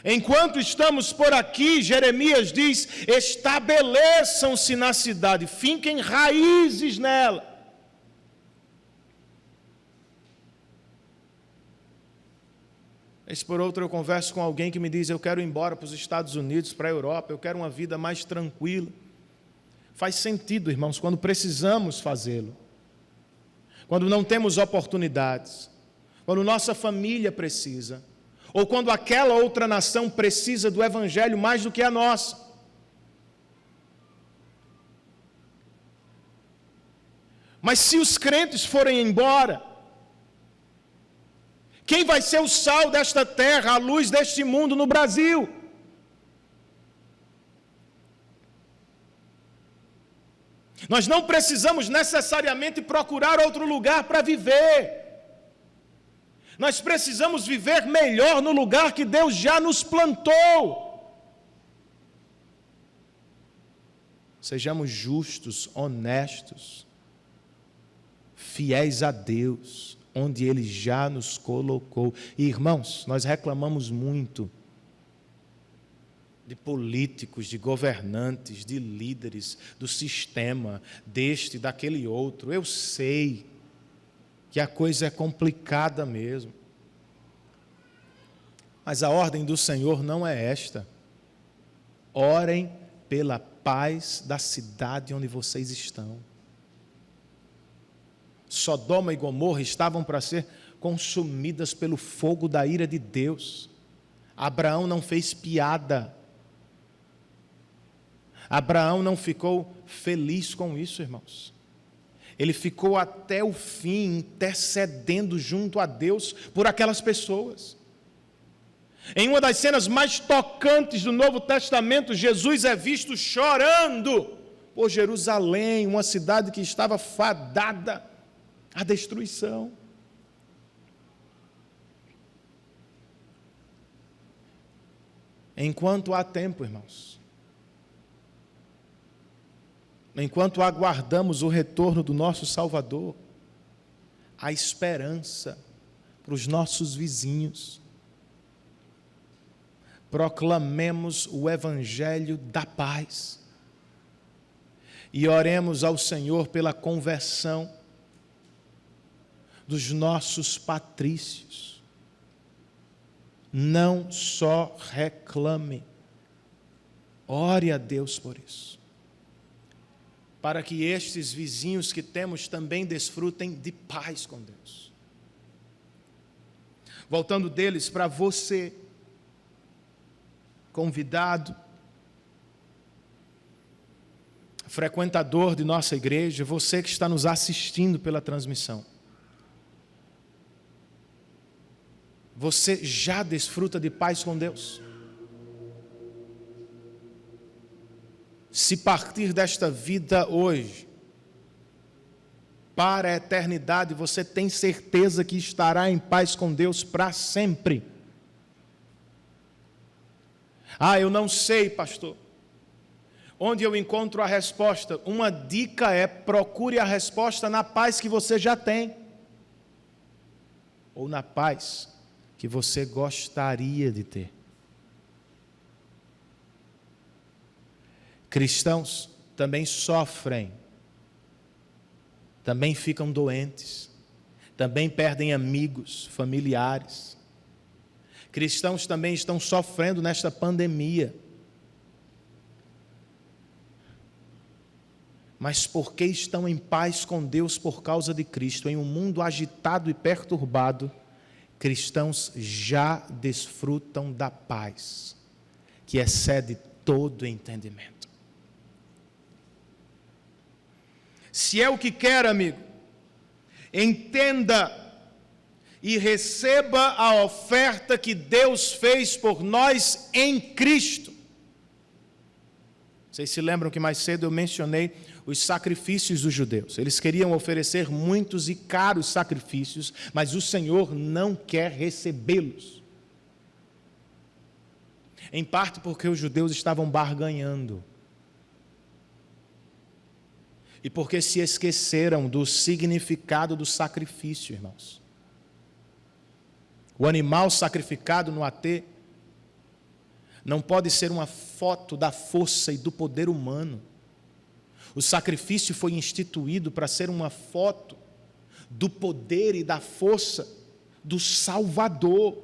Enquanto estamos por aqui, Jeremias diz: estabeleçam-se na cidade, finquem raízes nela. Vez por outra eu converso com alguém que me diz: eu quero ir embora para os Estados Unidos, para a Europa, eu quero uma vida mais tranquila. Faz sentido, irmãos, quando precisamos fazê-lo. Quando não temos oportunidades, quando nossa família precisa, ou quando aquela outra nação precisa do Evangelho mais do que a nossa. Mas se os crentes forem embora, quem vai ser o sal desta terra, a luz deste mundo no Brasil? Nós não precisamos necessariamente procurar outro lugar para viver. Nós precisamos viver melhor no lugar que Deus já nos plantou. Sejamos justos, honestos, fiéis a Deus, onde Ele já nos colocou. E, irmãos, nós reclamamos muito de políticos, de governantes, de líderes, do sistema, deste, daquele outro. Eu sei que a coisa é complicada mesmo. Mas a ordem do Senhor não é esta. Orem pela paz da cidade onde vocês estão. Sodoma e Gomorra estavam para ser consumidas pelo fogo da ira de Deus. Abraão não fez piada. Abraão não ficou feliz com isso, irmãos. Ele ficou até o fim intercedendo junto a Deus por aquelas pessoas. Em uma das cenas mais tocantes do Novo Testamento, Jesus é visto chorando por Jerusalém, uma cidade que estava fadada à destruição. Enquanto há tempo, irmãos, enquanto aguardamos o retorno do nosso Salvador, há esperança para os nossos vizinhos. Proclamemos o Evangelho da paz e oremos ao Senhor pela conversão dos nossos patrícios. Não só reclame, ore a Deus por isso, para que estes vizinhos que temos também desfrutem de paz com Deus. Voltando deles para você, convidado, frequentador de nossa igreja, você que está nos assistindo pela transmissão. Você já desfruta de paz com Deus? Se partir desta vida hoje, para a eternidade, você tem certeza que estará em paz com Deus para sempre? Eu não sei, pastor. Onde eu encontro a resposta? Uma dica é: procure a resposta na paz que você já tem, ou na paz que você gostaria de ter. Cristãos também sofrem, também ficam doentes, também perdem amigos, familiares. Cristãos também estão sofrendo nesta pandemia. Mas porque estão em paz com Deus por causa de Cristo, em um mundo agitado e perturbado, cristãos já desfrutam da paz, que excede todo entendimento. Se é o que quer, amigo, entenda e receba a oferta que Deus fez por nós em Cristo. Vocês se lembram que mais cedo eu mencionei os sacrifícios dos judeus. Eles queriam oferecer muitos e caros sacrifícios, mas o Senhor não quer recebê-los. Em parte porque os judeus estavam barganhando. E porque se esqueceram do significado do sacrifício, irmãos. O animal sacrificado no altar não pode ser uma foto da força e do poder humano. O sacrifício foi instituído para ser uma foto do poder e da força do Salvador.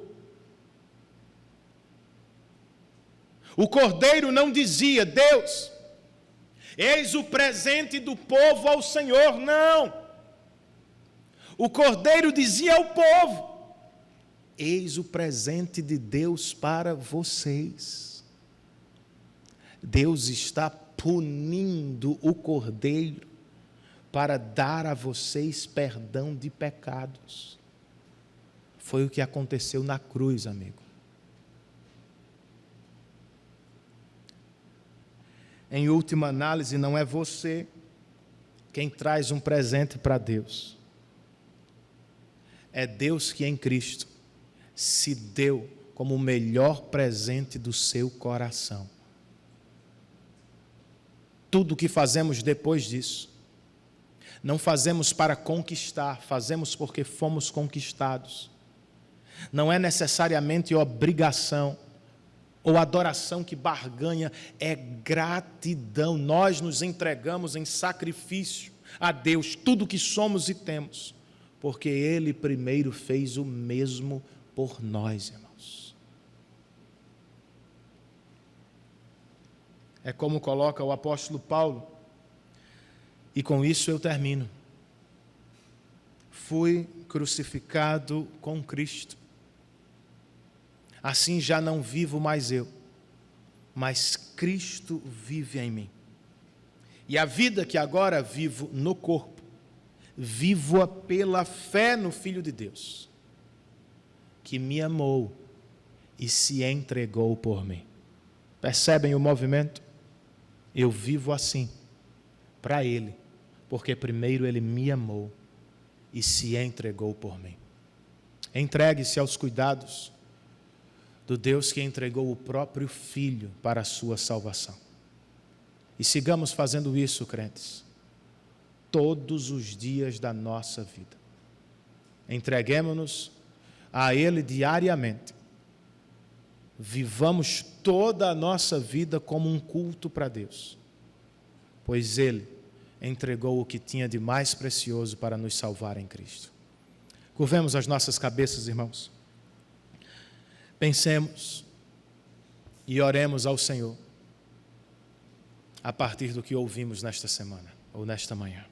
O cordeiro não dizia: Deus, eis o presente do povo ao Senhor. Não. O cordeiro dizia ao povo: eis o presente de Deus para vocês. Deus está punindo o cordeiro para dar a vocês perdão de pecados. Foi o que aconteceu na cruz, amigo. Em última análise, não é você quem traz um presente para Deus. É Deus que em Cristo se deu como o melhor presente do seu coração. Tudo o que fazemos depois disso, não fazemos para conquistar, fazemos porque fomos conquistados. Não é necessariamente obrigação, ou adoração que barganha, é gratidão. Nós nos entregamos em sacrifício a Deus, tudo que somos e temos, porque Ele primeiro fez o mesmo por nós, irmãos. É como coloca o apóstolo Paulo, e com isso eu termino. Fui crucificado com Cristo. Assim já não vivo mais eu, mas Cristo vive em mim. E a vida que agora vivo no corpo, vivo-a pela fé no Filho de Deus, que me amou e se entregou por mim. Percebem o movimento? Eu vivo assim, para Ele, porque primeiro Ele me amou e se entregou por mim. Entregue-se aos cuidados do Deus que entregou o próprio Filho para a sua salvação. E sigamos fazendo isso, crentes, todos os dias da nossa vida. Entreguemo-nos a Ele diariamente. Vivamos toda a nossa vida como um culto para Deus, pois Ele entregou o que tinha de mais precioso para nos salvar em Cristo. Curvemos as nossas cabeças, irmãos. Pensemos e oremos ao Senhor a partir do que ouvimos nesta semana ou nesta manhã.